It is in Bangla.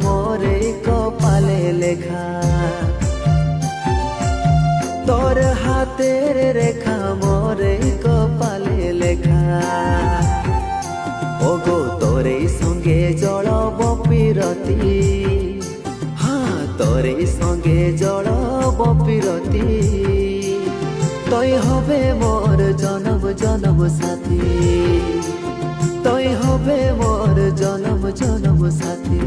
মোরে কপালে লেখা তোর হাতের রেখা মোরে কপালে লেখা ওগো তোরে সঙ্গে জড়ব পিরতি হ্যাঁ তোরে সঙ্গে জড়ব পিরতি তই হবে মোর জনম জনম সাথী তই হবে মোর জনম জনম সাথী